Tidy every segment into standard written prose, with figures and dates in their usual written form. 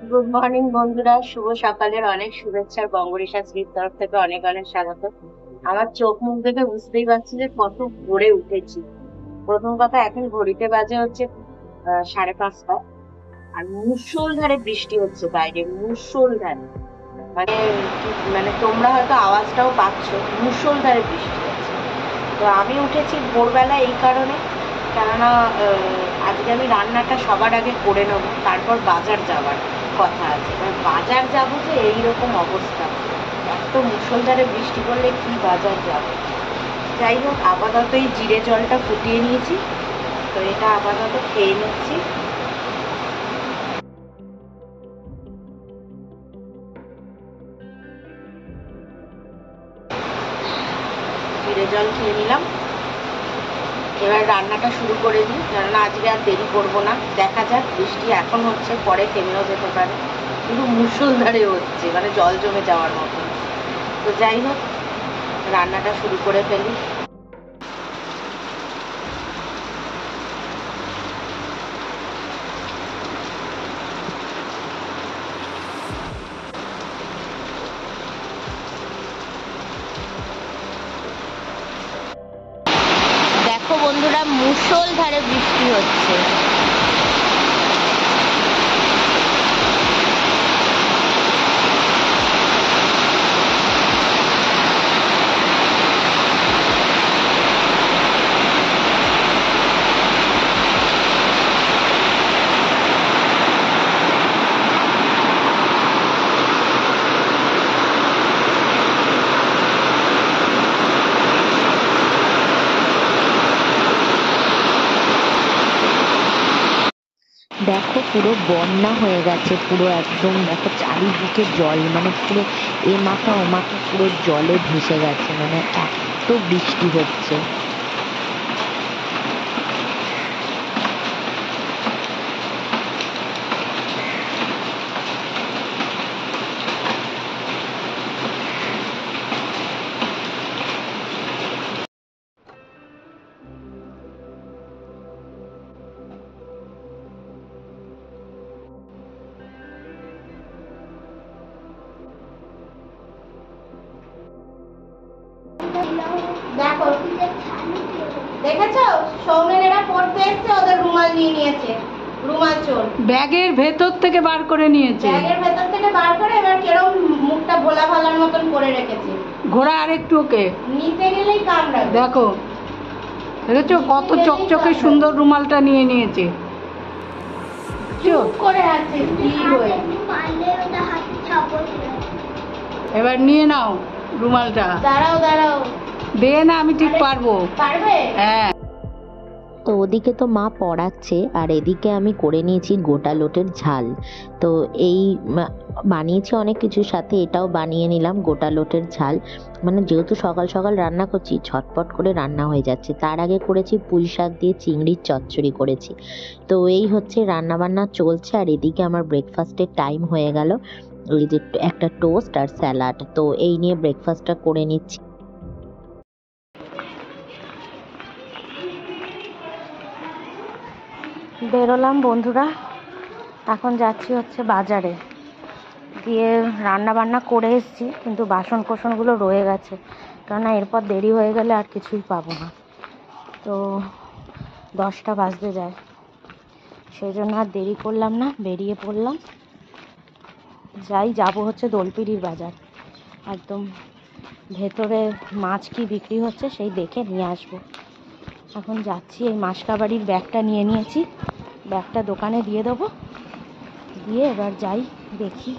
Good morning বন্ধুরা, শুভ সকালের অনেক শুভেচ্ছার বঙ্গরিশা শ্রীর তরফ থেকে অনেক অনেক স্বাগত। আমার চোখ মুখ দেখে বুঝতেই পারছি যে কত ভোরে উঠেছি। প্রথম কথা, এখন ঘড়িতে বাজে হচ্ছে 5:30, আর মুষলধারে বৃষ্টি হচ্ছে বাইরে, মুষলধারে। মানে মানে তোমরা হয়তো আওয়াজটাও পাচ্ছ, মুষলধারে বৃষ্টি হচ্ছে। তো আমি উঠেছি ভোরবেলা এই কারণে, কেননা আজকে আমি রান্নাটা সবার আগে করে নেবো, তারপর বাজার যাওয়ার কথা আছে। বাজার যাবো যে এইরকম অবস্থা, এত মুষলধারে বৃষ্টি পড়লে কি বাজার যাবো। যাই হোক, আপাতত এই জিরে জলটা ফুটিয়ে নিয়েছি, তো এটা আপাতত খেয়ে নিচ্ছি। জিরে জল খেয়ে নিলাম, এবার রান্নাটা শুরু করে দিই, কেননা আজকে আর দেরি করবো না। দেখা যাক, বৃষ্টি এখন হচ্ছে, পরে থেমেও যেতে পারে, কিন্তু মুষলধারে হচ্ছে, মানে জল জমে যাওয়ার মতো। তো যাই হোক, রান্নাটা শুরু করে ফেলি। দেখো বন্ধুরা, মুষলধারে বৃষ্টি হচ্ছে। দেখো, পুরো বন্যা হয়ে গেছে, পুরো একদম। দেখো চারিদিকে জল, মানে পুরো এ মাথা ও মাথা পুরো জলে ভেসে গেছে, মানে এত বৃষ্টি হচ্ছে। দেখো, দেখেছো সৌমেন এরা পড়তে এসছে, ওদের রুমাল নিয়ে নিয়েছে, রুমাল চোর ব্যাগের ভেতর থেকে বার করে নিয়েছে। ব্যাগের ভেতর থেকে বার করে এবার কেরম মুখটা ভোলা ভালার মতন করে রেখেছে। ঘোড়া আরেকটু ওকে নিতে গেলেই কামড়াবে। দেখো, দেখেছো কত চকচকে সুন্দর রুমালটা নিয়ে নিয়েছে। চুপ করে আছে কি হয়ে। এবার নিয়ে নাও রুমালটা। দাঁড়াও দাঁড়াও, দে না, আমি ঠিক পারবো। পারবে? হ্যাঁ। তো ওদিকে তো মা পড়াচ্ছে, আর এদিকে আমি করে নিয়েছি গোটা লোটের ঝাল। তো এই বানিয়েছি অনেক কিছুর সাথে, এটাও বানিয়ে নিলাম গোটা লোটের ঝাল। মানে যেহেতু সকাল সকাল রান্না করছি, ঝটপট করে রান্না হয়ে যাচ্ছে। তার আগে করেছি পুঁই শাক দিয়ে চিংড়ির চচ্চড়ি করেছি। তো এই হচ্ছে রান্না বান্না চলছে, আর এদিকে আমার ব্রেকফাস্টের টাইম হয়ে গেল। এই যে একটা টোস্ট আর স্যালাড, তো এই নিয়ে ব্রেকফাস্টটা করে নিচ্ছি। বেরোলাম বন্ধুরা, এখন যাচ্ছি হচ্ছে বাজারে। গিয়ে রান্না বান্না করে এসেছি, কিন্তু বাসন কোসনগুলো রয়ে গেছে, কেননা এরপর দেরি হয়ে গেলে আর কিছুই পাবো না। তো 10টা বাজতে যায়, সেই জন্য আর দেরি করলাম না, বেরিয়ে পড়লাম। যাবো হচ্ছে দোলপিড়ির বাজার, একদম ভেতরে মাছ কি বিক্রি হচ্ছে সেই দেখে নিয়ে আসবো। এখন যাচ্ছি, এই মাসকাবাড়ির ব্যাগটা নিয়ে নিয়েছি, ব্যাগটা দোকানে দিয়ে দেবো, দিয়ে এবার যাই, দেখি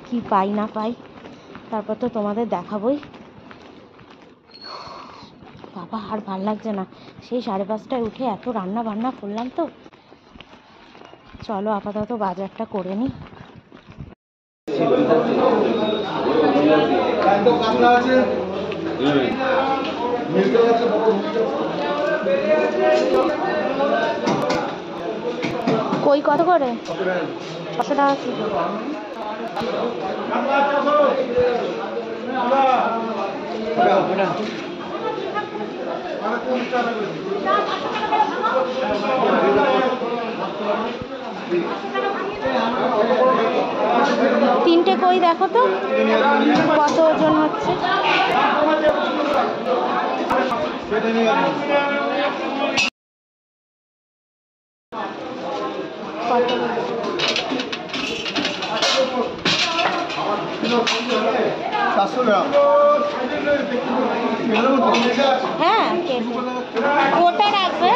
কি পাই না পাই, তারপর তো তোমাদের দেখাবোই। বাবা, আর ভাল লাগছে না, সেই 5:30টায় উঠে এত রান্না বান্না করলাম। তো চলো আপাতত বাজারটা করে নিই। কই কত করে? 600 টাকা কিলো। তিনটে কই দেখো তো কত ওজন হচ্ছে। হ্যাঁ ওটা রাখবে।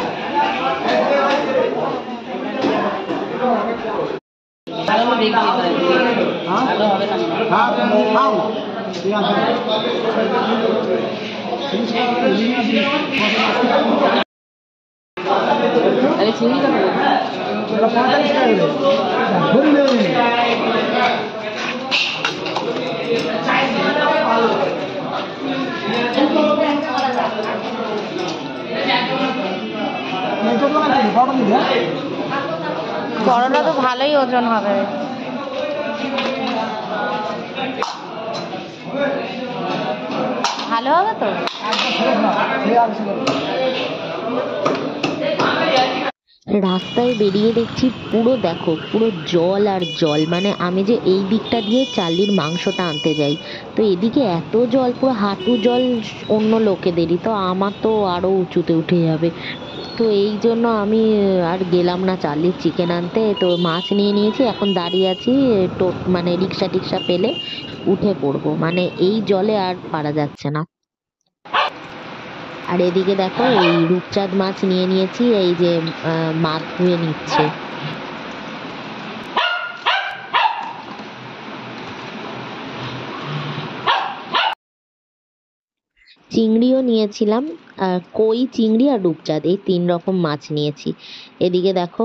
বড়টা তো ভালোই ওজন হবে। ভালো হবে তো। রাস্তায় বেরিয়ে দেখছি পুরো দেখো পুরো জল আর জল, মানে আমি যে এই দিকটা দিয়ে চার্লির মাংসটা আনতে যাই তো এদিকে এত জল, পুরো হাঁটু জল অন্য লোকেদেরই, তো আমার তো আরো উঁচুতে উঠে যাবে। তো এই জন্য আমি আর গেলাম না চার্লির চিকেন আনতে। তো মাছ নিয়ে নিয়েছি, এখন দাঁড়িয়ে আছি মানে রিক্সা টিক্সা পেলে উঠে পড়বো, মানে এই জলে আর পারা যাচ্ছে না। আর এদিকে দেখো এই রূপচাঁদ মাছ নিয়ে নিয়েছি, এই যে মাছ ধুয়ে নিচ্ছে। চিংড়িও নিয়েছিলাম, কই, চিংড়ি আর রূপচাঁদ, এই 3 রকম মাছ নিয়েছি। এদিকে দেখো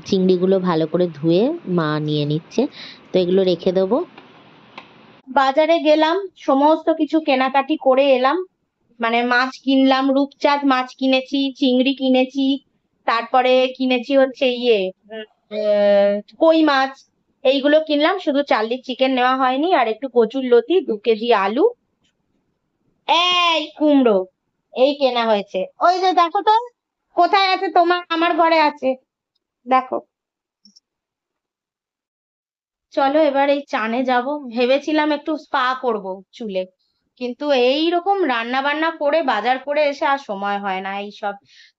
চিংড়িগুলো ভালো করে ধুয়ে মা নিয়ে নিচ্ছে, তো এগুলো রেখে দেবো। বাজারে গেলাম, সমস্ত কিছু কেনাকাটি করে এলাম, মানে মাছ কিনলাম, রূপচাঁদ মাছ কিনেছি, চিংড়ি কিনেছি, তারপরে কিনেছি হচ্ছে কই মাছ, এইগুলো কিনলাম। শুধু চার্লির চিকেন নেওয়া হয়নি, আর একটু কচুর লতি, 2 কেজি আলু, এই কুমড়ো, এই কেনা হয়েছে। ওই যে দেখো তো কোথায় আছে, তোমার আমার ঘরে আছে, দেখো। চলো এবার এই চানে যাব। ভেবেছিলাম একটু স্পা করব চুলে, কিন্তু এই রকম রান্না বান্না করে বাজার করে এসে আর সময় হয় না এইসব।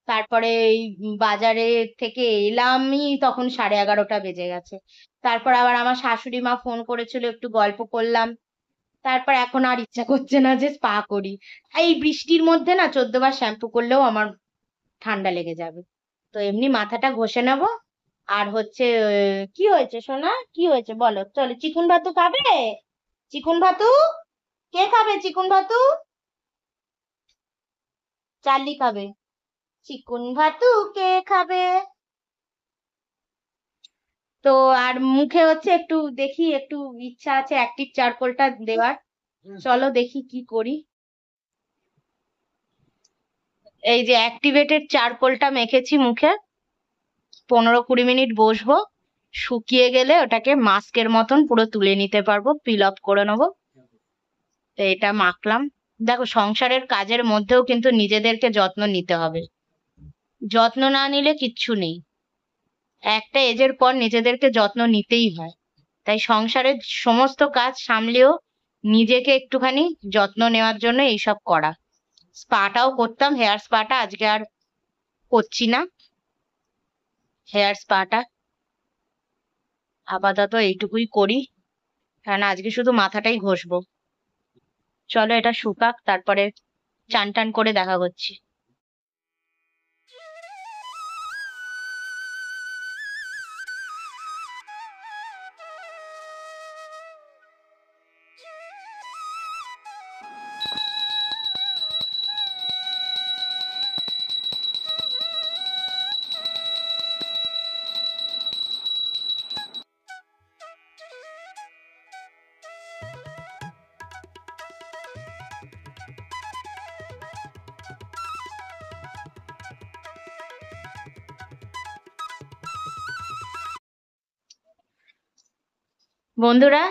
তারপরে এই বাজারে থেকে এলামই তখন 11:30টা বেজে গেছে। তারপর আবার আমার শাশুড়ি মা ফোন করেছিল, একটু গল্প করলাম। তারপর এখন আর ইচ্ছা করছে না যে স্পা করি। এই বৃষ্টির মধ্যে না 14 বার শ্যাম্পু করলেও আমার ঠান্ডা লেগে যাবে। তো এমনি মাথাটা ঘষে নেবো। আর হচ্ছে কি হয়েছে সোনা, কি হয়েছে বলো? চলো, চিকুন ভাতু খাবে? চিকুন ভাতু কে খাবে? চিকুন ভাতু চার্লি খাবে। চিকুন ভাতু কে খাবে? তো আর মুখে হচ্ছে একটু দেখি, একটু ইচ্ছা আছে অ্যাক্টিভ চারকোলটা দেওয়ার। চলো দেখি কি করি। এই যে অ্যাক্টিভেটেড চারকোলটা মেখেছি মুখে, 15-20 মিনিট বসবো, শুকিয়ে গেলে ওটাকে মাস্কের মতন পুরো তুলে নিতে পারবো, পিল অফ করে নেবো। তো এটা মাখলাম। দেখো সংসারের কাজের মধ্যেও কিন্তু নিজেদেরকে যত্ন নিতে হবে, যত্ন না নিলে কিচ্ছু নেই। একটা এজের পর নিজেদেরকে যত্ন নিতেই হয়। তাই সংসারের সমস্ত কাজ সামলেও নিজেকে একটুখানি যত্ন নেওয়ার জন্য এইসব করা। স্পাটাও করতাম, হেয়ার স্পাটা আজকে আর করছি না। হেয়ার স্পাটা আপাতত এইটুকুই করি, কারণ আজকে শুধু মাথাটাই ঘষবো। চলো এটা শুকাক, তারপরে চান টান করে দেখা করছি। বন্ধুরা,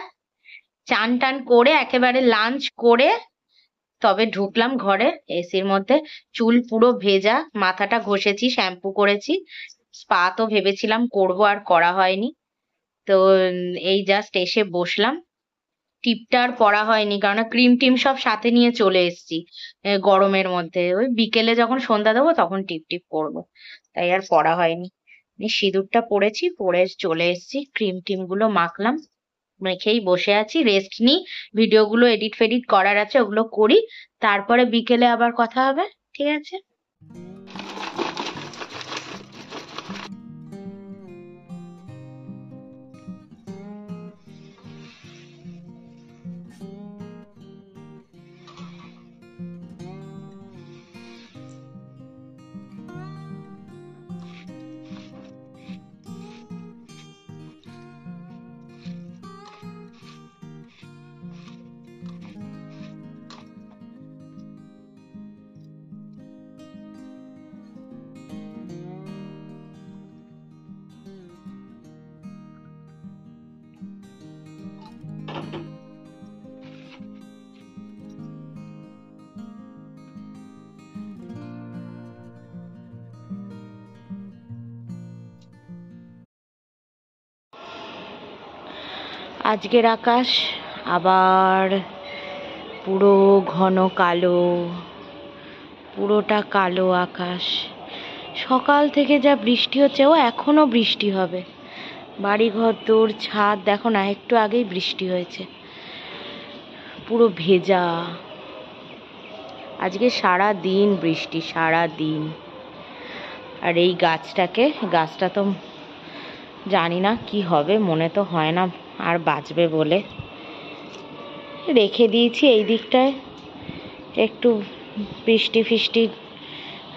চান টান করে একেবারে লাঞ্চ করে তবে ঢুকলাম ঘরে এসির মধ্যে। চুল পুরো ভেজা, মাথাটা ঘষেছি, শ্যাম্পু করেছি, স্পা তো ভেবেছিলাম করবো, আর করা হয়নি। তো এই জাস্ট এসে বসলাম। টিপটা আর পরা হয়নি, কারণ ক্রিম টিম সব সাথে নিয়ে চলে এসেছি গরমের মধ্যে। ওই বিকেলে যখন সন্ধ্যা দেবো তখন টিপ টিপ করবো, তাই আর পরা হয়নি। সিঁদুরটা পরেছি, পরে চলে এসেছি, ক্রিম টিম গুলো মাখলাম, মেখেই বসে আছি, রেস্ট নিই। ভিডিও গুলো এডিট ফেডিট করার আছে, ওগুলো করি, তারপরে বিকেলে আবার কথা হবে। ঠিক আছে? আজকের আকাশ আবার পুরো ঘন কালো, পুরোটা কালো আকাশ। সকাল থেকে যা বৃষ্টি হচ্ছে, ও এখনো বৃষ্টি হবে। বাড়িঘর দূর, ছাদ দেখো না, একটু আগেই বৃষ্টি হয়েছে। পুরো ভেজা। আজকে সারা দিন বৃষ্টি, সারা দিন। আর এই গাছটা তো জানি না কি হবে, মনে তো হয় না আর বাঁচবে বলে রেখে দিয়েছি। এই দিকটায় একটু বৃষ্টি ফিষ্টি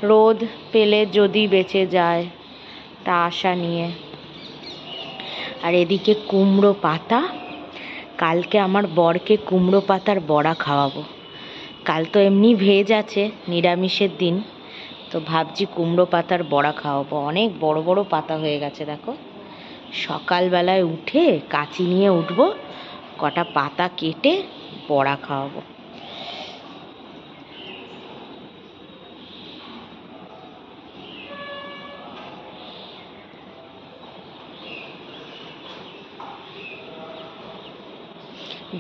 রোদ পেলে যদি বেঁচে যায়, তা আশা নিয়ে। আর এদিকে কুমড়ো পাতা, কালকে আমার বরকে কুমড়ো পাতার বড়া খাওয়াবো। কাল তো এমনি ভেজ আছে, নিরামিষের দিন, তো ভাবছি কুমড়ো পাতার বড়া খাওয়াবো। অনেক বড় বড় পাতা হয়ে গেছে দেখো। সকালবেলায় উঠে কাঁচি নিয়ে উঠবো, কটা পাতা কেটে বড়া খাওয়াবো।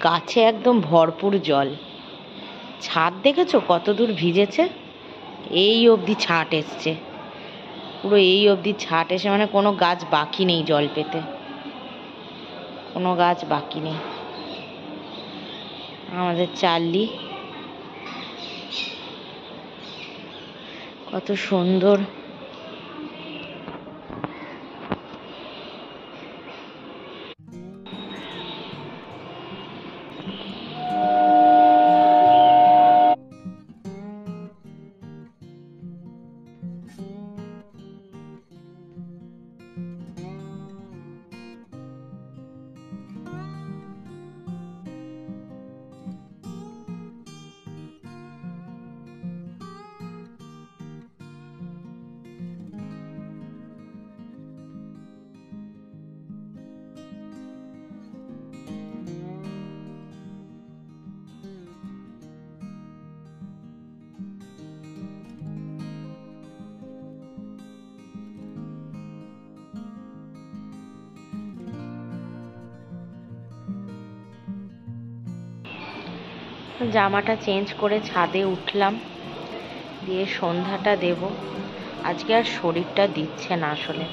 গাছে একদম ভরপুর জল। ছাদ দেখেছো কত দূর ভিজেছে? এই অবধি ছাট এসছে, পুরো এই অবধি ছাট এসে, মানে কোনো গাছ বাকি নেই জল পেতে, কোনো গাছ বাকি নেই। আমাদের চার্লি কত সুন্দর। জামাটা চেঞ্জ করে ছাদে উঠলাম, দিয়ে সন্ধ্যাটা দেব। আজকে আর শরীরটা দিচ্ছে না আসলে।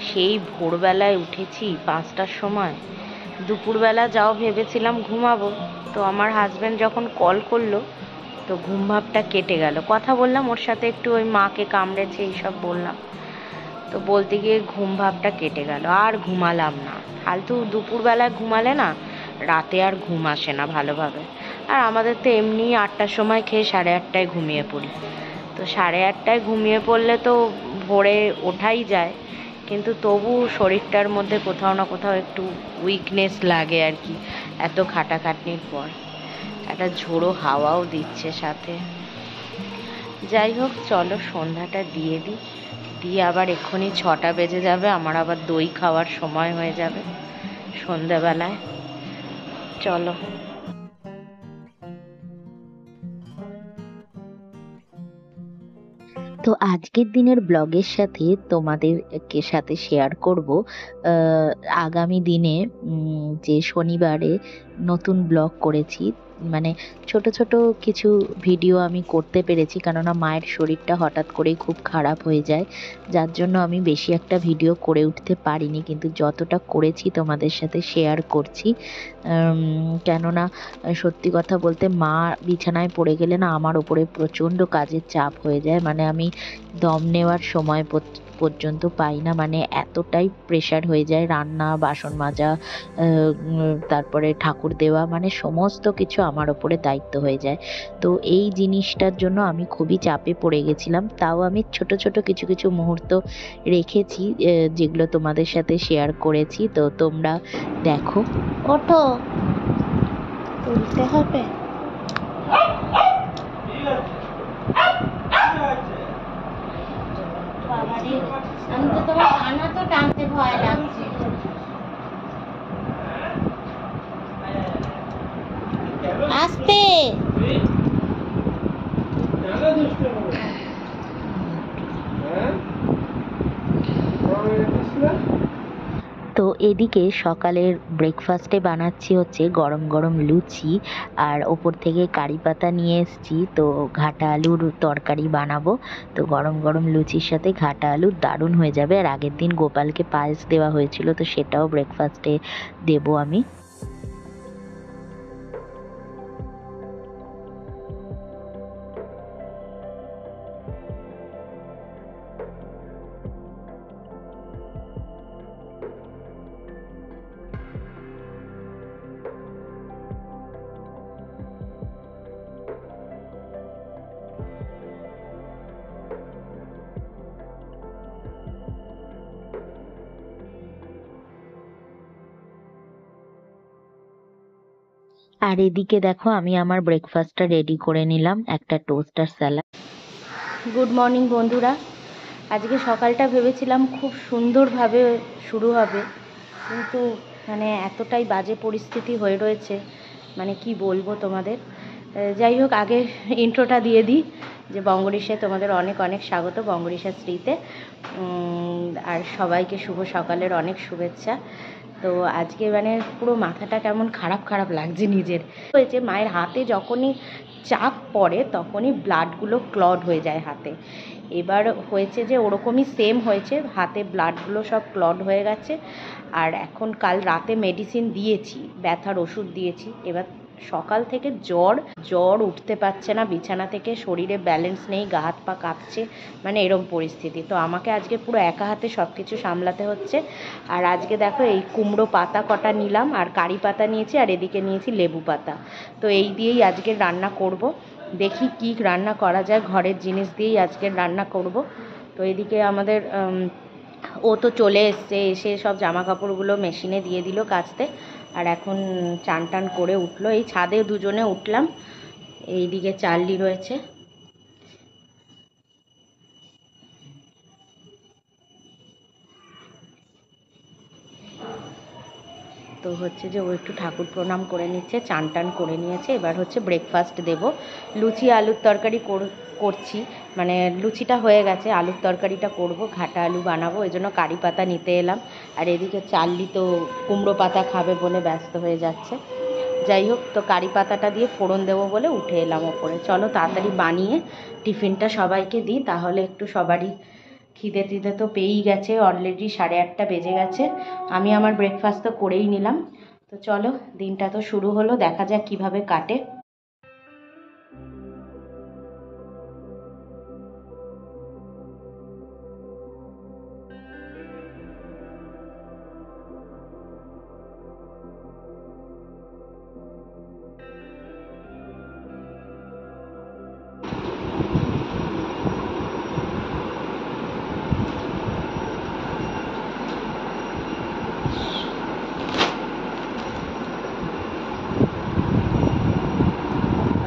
সেই ভোরবেলায় উঠেছি 5টার সময়, দুপুরবেলা যাও ভেবেছিলাম ঘুমাবো, তো আমার হাজব্যান্ড যখন কল করলো তো ঘুম ভাবটা কেটে গেল। কথা বললাম ওর সাথে একটু, ওই মাকে কামড়েছে এইসব বললাম, তো বলতে গিয়ে ঘুম ভাবটা কেটে গেল। আর ঘুমালাম না, ফালতু দুপুরবেলায় ঘুমালে না রাতে আর ঘুম আসে না ভালোভাবে। আর আমাদের তো এমনি 8টার সময় খেয়ে 8:30টায় ঘুমিয়ে পড়ি, তো 8:30টায় ঘুমিয়ে পড়লে তো ভোরে ওঠাই যায়, কিন্তু তবু শরীরটার মধ্যে কোথাও না কোথাও একটু উইকনেস লাগে আর কি, এত খাটাখাটনির পর। একটা ঝোড়ো হাওয়াও দিচ্ছে সাথে। যাই হোক, চলো সন্ধ্যাটা দিয়ে দিই, দিয়ে আবার এক্ষুনি 6টা বেজে যাবে, আমার আবার দই খাওয়ার সময় হয়ে যাবে সন্ধ্যাবেলায়। চলো। তো আজকের দিনের ব্লগের সাথে তোমাদেরকে সাথে শেয়ার করব আগামী দিনে যে শনিবারে নতুন ব্লগ করেছি, মানে ছোট ছোট কিছু ভিডিও আমি করতে পেরেছি, কেননা মায়ের শরীরটা হঠাৎ করেই খুব খারাপ হয়ে যায়, যার জন্য আমি বেশি একটা ভিডিও করে উঠতে পারিনি, কিন্তু যতটা করেছি তোমাদের সাথে শেয়ার করছি। কেননা সত্যি কথা বলতে মা বিছানায় পড়ে গেলে না আমার ওপরে প্রচণ্ড কাজের চাপ হয়ে যায়, মানে আমি দম নেওয়ার সময় পর্যন্ত পাই না, মানে এতটাই প্রেশার হয়ে যায়, রান্না, বাসন মাজা, তারপরে ঠাকুর দেওয়া, মানে সমস্ত কিছু আমার ওপরে দায়িত্ব হয়ে যায়। তো এই জিনিসটার জন্য আমি খুবই চাপে পড়ে গেছিলাম, তাও আমি ছোট ছোট কিছু কিছু মুহূর্ত রেখেছি যেগুলো তোমাদের সাথে শেয়ার করেছি, তো তোমরা দেখো। ওঠো, তুলতে হবে। বাবারে, আমি তো তোমার কানা তো টানতে ভয় লাগছে। আস্তে। তো এদিকে সকালের ব্রেকফাস্টে বানাচ্ছি হচ্ছে গরম গরম লুচি, আর ওপর থেকে কারি পাতা নিয়ে এসেছি, তো ঘাটা আলুর তরকারি বানাবো। তো গরম গরম লুচির সাথে ঘাটা আলু দারুণ হয়ে যাবে। আর আগের দিন গোপালকে পায়েস দেওয়া হয়েছিল, তো সেটাও ব্রেকফাস্টে দেবো আমি। আর এদিকে দেখো আমি আমার ব্রেকফাস্টটা রেডি করে নিলাম, একটা টোস্ট আর স্যালাড। গুড মর্নিং বন্ধুরা। আজকে সকালটা ভেবেছিলাম খুব সুন্দরভাবে শুরু হবে, কিন্তু মানে এতটাই বাজে পরিস্থিতি হয়ে রয়েছে, মানে কি বলবো তোমাদের। যাই হোক, আগে ইন্ট্রোটা দিয়ে দিই যে বঙ্গরিশায় তোমাদের অনেক অনেক স্বাগত, বঙ্গরিশা স্ত্রীতে। আর সবাইকে শুভ সকালের অনেক শুভেচ্ছা। তো আজকে মানে পুরো মাথাটা কেমন খারাপ খারাপ লাগছে নিজের। হয়েছে মায়ের হাতে যখনই চাপ পড়ে তখনই ব্লাডগুলো ক্লড হয়ে যায় হাতে। এবার হয়েছে যে ওরকমই সেম হয়েছে, হাতে ব্লাডগুলো সব ক্লড হয়ে গেছে। আর এখন কাল রাতে মেডিসিন দিয়েছি, ব্যথার ওষুধ দিয়েছি। এবার সকাল থেকে জ্বর উঠতে পারছে না বিছানা থেকে, শরীরে ব্যালেন্স নেই, গা হাত পা কাঁপছে, মানে এরম পরিস্থিতি। তো আমাকে আজকে পুরো একা হাতে সব কিছু সামলাতে হচ্ছে। আর আজকে দেখো এই কুমড়ো পাতা কটা নিলাম, আর কারি পাতা নিয়েছি, আর এদিকে নিয়েছি লেবু পাতা। তো এই দিয়েই আজকের রান্না করব। দেখি কি রান্না করা যায়, ঘরের জিনিস দিয়েই আজকের রান্না করব। তো এদিকে আমাদের ও তো চলে এসে সব জামা কাপড়গুলো মেশিনে দিয়ে দিল কাচতে। আর এখন চান টান করে উঠলো, এই ছাদে দুজনে উঠলাম। এইদিকে চার্লি রয়েছে। তো হচ্ছে যে ও একটু ঠাকুর প্রণাম করে নিচ্ছে, চান টান করে নিয়েছে। এবার হচ্ছে ব্রেকফাস্ট দেব। লুচি আলুর তরকারি করছি, মানে লুচিটা হয়ে গেছে, আলুর তরকারিটা করব, ঘাটা আলু বানাবো, এই জন্য কারি পাতা নিতে এলাম। আর এদিকে চার্লি তো কুমড়ো পাতা খাবে বলে ব্যস্ত হয়ে যাচ্ছে। যাই হোক, তো কারি পাতাটা দিয়ে ফোড়ন দেবো বলে উঠে এলাম ওপরে। চলো তাড়াতাড়ি বানিয়ে টিফিনটা সবাইকে দিই, তাহলে একটু সবারই খিদে টিদে তো পেয়েই গেছে, অলরেডি 8:30 বেজে গেছে। আমি আমার ব্রেকফাস্ট তো করেই নিলাম। তো চলো, দিনটা তো শুরু হলো, দেখা যাক কিভাবে কাটে।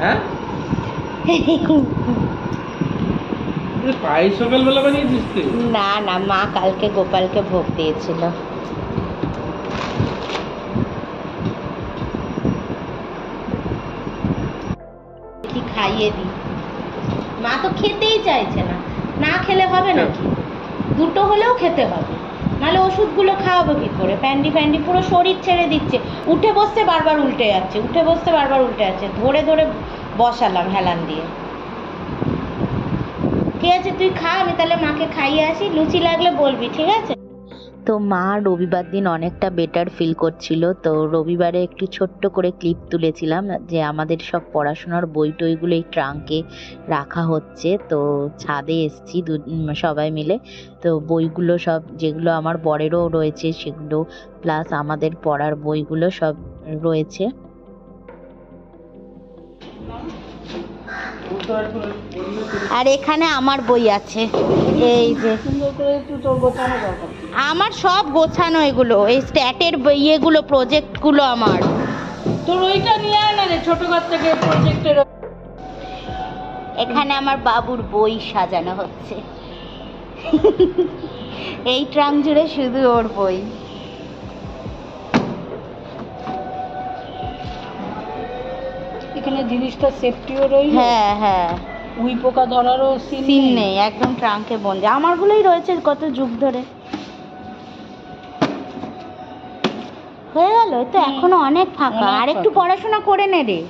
হ্যাঁ পায়েস সকালবেলা বানিয়েছিস তুই? না না, মা কালকে গোপালকে ভোগ দিয়েছিল। খাইয়ে দিই। মা তো খেতেই চাইছে না, না খেলে হবে নাকি, দুটো হলেও খেতে হবে, নাহলে ওষুধগুলো খাওয়াবো কি করে? প্যান্ডি ফ্যান্ডি পুরো শরীর ছেড়ে দিচ্ছে, উঠে বসতে বারবার উল্টে যাচ্ছে, উঠে বসতে বারবার উল্টে যাচ্ছে, ধরে ধরে বসালাম হেলান দিয়ে। ঠিক আছে তুই খা, আমি তাহলে মাকে খাইয়ে আসি, লুচি লাগলে বলবি, ঠিক আছে? তো মা রবিবার দিন অনেকটা বেটার ফিল করছিল, তো রবিবারে একটু ছোট্ট করে ক্লিপ তুলেছিলাম যে আমাদের সব পড়াশোনার বই টইগুলো এই ট্রাঙ্কে রাখা হচ্ছে। তো ছাদে এসছি সবাই মিলে, তো বইগুলো সব যেগুলো আমার বরেরও রয়েছে সেগুলো, প্লাস আমাদের পড়ার বইগুলো সব রয়েছে। আর এখানে আমার বই আছে, এই যে আমার সব গোছানো, এগুলো এই স্ট্যাটের ইয়েগুলো, প্রজেক্টগুলো আমার। তোর ওইটা নিয়ে আয় না রে, ছোট ঘর থেকে প্রজেক্টের। এখানে আমার বাবুর বই সাজানো হচ্ছে। এই ট্রাঙ্ক জুড়ে শুধু ওর বই। এখানে জিনিসটা সেফটিও রইল, হ্যাঁ হ্যাঁ, উই পোকা ধরারও সিন সিন নেই, একদম ট্রাঙ্কে বন্দি। আমারগুলোই রয়েছে কত যুগ ধরে। হয়ে গেল তো, এখনো অনেক ফাঁকা। অনেক আর একটু ফাঁকা। পড়াশোনা করে নে রে,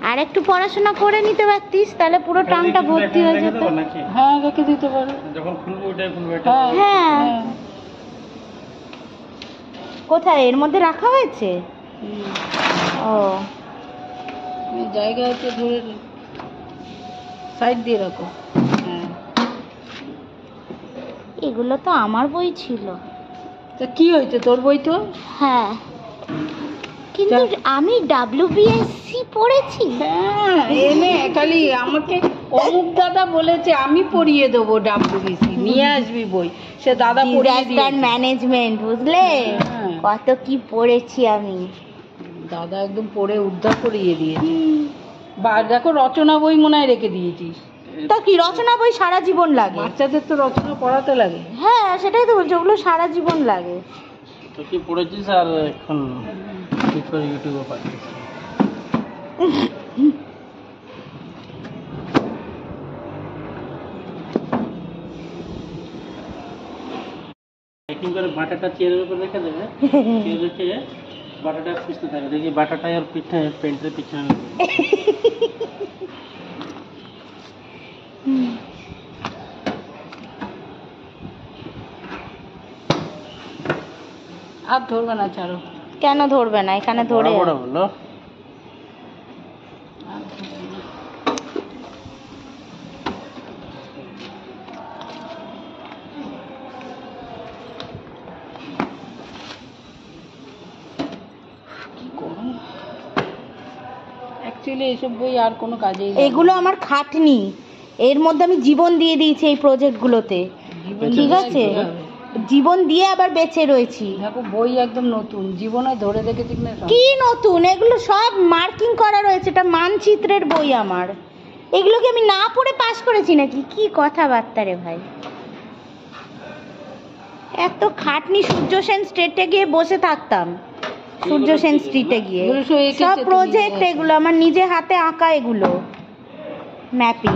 আর একটু পড়াশোনা করে নিতে পারতিস, তাহলে পুরো ট্রাঙ্কটা ভর্তি হয়ে যেত। হ্যাঁ রেখে দিতে পারো। যখন খুলবো ওটাই খুলবো, এটা হ্যাঁ হ্যাঁ। হ্যাঁ। কোথায় এর মধ্যে রাখা হয়েছে? ও এই জায়গা আছে, ধরে সাইড দিয়ে রাখো। হ্যাঁ, এগুলো তো আমার বই ছিল। তা কি হয়েছে তোর বই তো? হ্যাঁ, কিন্তু আমি WBSC পড়েছি। হ্যাঁ, এনে খালি আমাকে অমুক দাদা বলেছে আমি পড়িয়ে দেবো WBC, নিয়ে আসবি বই। সে দাদা পড়িয়ে ডিজাস্টার দিয়েছে। ম্যানেজমেন্ট, বুঝলে হ্যাঁ। কত কি পড়েছি আমি। দাদা একদম পড়ে উদ্ধার করিয়ে দিয়েছে। বা দেখো রচনা বই মনে হয় রেখে দিয়েছিস। তা কি রচনা বই সারা জীবন লাগে? বাচ্চাদের তো রচনা পড়াতে লাগে। হ্যাঁ সেটাই তো বলছি, ওগুলো সারা জীবন লাগে। তো কি পড়েছিস আর এখন ঠিক করে ইউটিউবে পাঠিয়েছিস। প্যাকিং করে বাটাটা চেয়ারের উপর রেখে দেবে, চেয়ার রেখে বাটাটা খুঁজতে থাকবে, দেখি বাটাটাই আর পিঠে পেন্টের পিছনে আর ধরবে না, ছাড়ো। কেন ধরবে না? এখানে ধরে বড় বলো। অ্যাকচুয়ালি এইসব বই আর কোনো কাজেই এগুলো আমার খাটনি, এর মধ্যে আমি জীবন দিয়ে দিয়েছি এই প্রজেক্টগুলোতে, ঠিক আছে? জীবন দিয়ে আবার বেঁচে রয়েছি। দেখো বই একদম নতুন, জীবনে ধরে দেখেছি কিনা সব। কি নতুন? এগুলো সব মার্কিং করা রয়েছে, এটা মানচিত্রের বই আমার। এগুলো কি আমি না পড়ে পাস করেছি নাকি? কি কথাবার্তা রে ভাই, এত খাটনি। সূর্য সেন স্ট্রিটে গিয়ে বসে থাকতাম, সূর্য সেন স্ট্রিটে গিয়ে এগুলো সব এঁকেছে সব তুমি? প্রজেক্ট, এগুলো আমার নিজে হাতে আঁকা, এগুলো ম্যাপিং।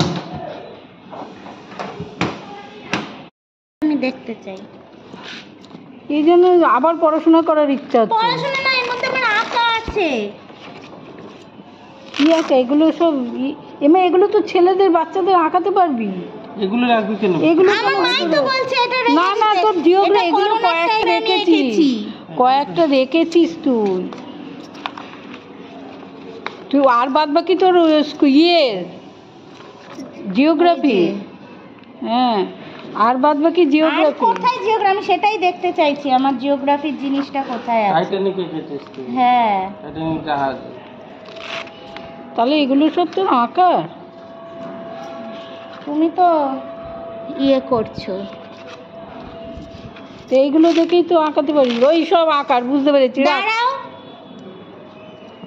আমি দেখতে চাই। এই জন্য আবার পড়াশোনা করার ইচ্ছা হচ্ছে। পড়াশোনা না, এর মধ্যে আমার আঁকা আছে। কি আছে এগুলো সব? এগুলো তো ছেলেদের, বাচ্চাদের আঁকাতে পারবি। এগুলো রাখবি কেন? এগুলো আমার কেন মাই তো এগুলো? বলছে এটা না না, রেখে তোর দিতে। জিওগ্রাফি এটা এগুলো করোনার কয়েকটা time এ আমি রেখেছিস, এঁকেছি। কয়েকটা রেখেছিস তুই। তুই আর বাদ বাকি তোর জিওগ্রাফি। হ্যাঁ, আর বাদ বাকি আর জিওগ্রাফি। কোথায় জিওগ্রাফি? সেটাই দেখতে চাইছি, আমার জিওগ্রাফির জিনিসটা কোথায় আছে। টাইটানিক এঁকেছিস তুই? হ্যাঁ, টাইটানিক জাহাজ। তাহলে এগুলো সব তোর আঁকা? তুমি তো ইয়ে করছো। তো এইগুলো দেখেই তো আঁকাতে পারিস। ওই সব আঁকার, বুঝতে পেরেছি। রাখ। দাঁড়াও,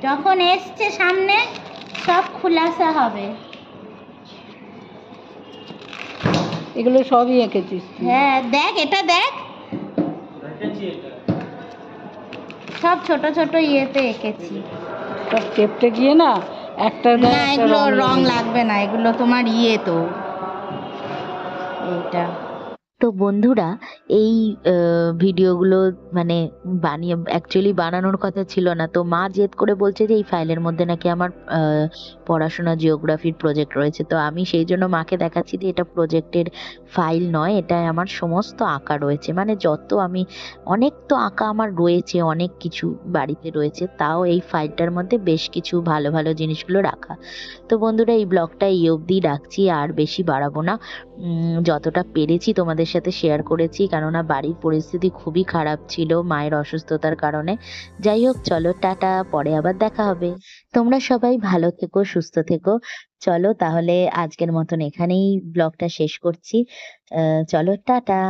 যখন এসছে সামনে সব খুলাসা হবে। এগুলো সবই এঁকেছিস তুই। হ্যাঁ দেখ, এটা দেখ, রেখেছি এটা। সব ছোট ছোট ইয়েতে এঁকেছি। সব চেপটে গিয়ে না একটার না গায়ে একটা এগুলো রং রং লেগে লাগবে না, এগুলো তোমার ইয়ে তো এইটা। তো বন্ধুরা এই ভিডিওগুলো মানে বানিয়ে অ্যাকচুয়ালি বানানোর কথা ছিল না, তো মা জেদ করে বলছে যে এই ফাইলের মধ্যে নাকি আমার পড়াশোনা জিওগ্রাফির প্রজেক্ট রয়েছে। তো আমি সেই জন্য মাকে দেখাচ্ছি যে এটা প্রজেক্টের ফাইল নয়, এটা আমার সমস্ত আঁকা রয়েছে, মানে যত আমি অনেক তো আঁকা আমার রয়েছে, অনেক কিছু বাড়িতে রয়েছে, তাও এই ফাইলটার মধ্যে বেশ কিছু ভালো ভালো জিনিসগুলো রাখা। তো বন্ধুরা এই ব্লগটা এই অবধি রাখছি, আর বেশি বাড়াবো না। যতটা পেরেছি তোমাদের সাথে শেয়ার করেছি, কেননা বাড়ির পরিস্থিতি খুবই খারাপ ছিল মায়ের অসুস্থতার কারণে। যাই হোক, চলো টাটা, পরে আবার দেখা হবে। তোমরা সবাই ভালো থেকো, সুস্থ থেকো। চলো তাহলে আজকের মতন এখানেই ব্লগটা শেষ করছি। চলো টাটা।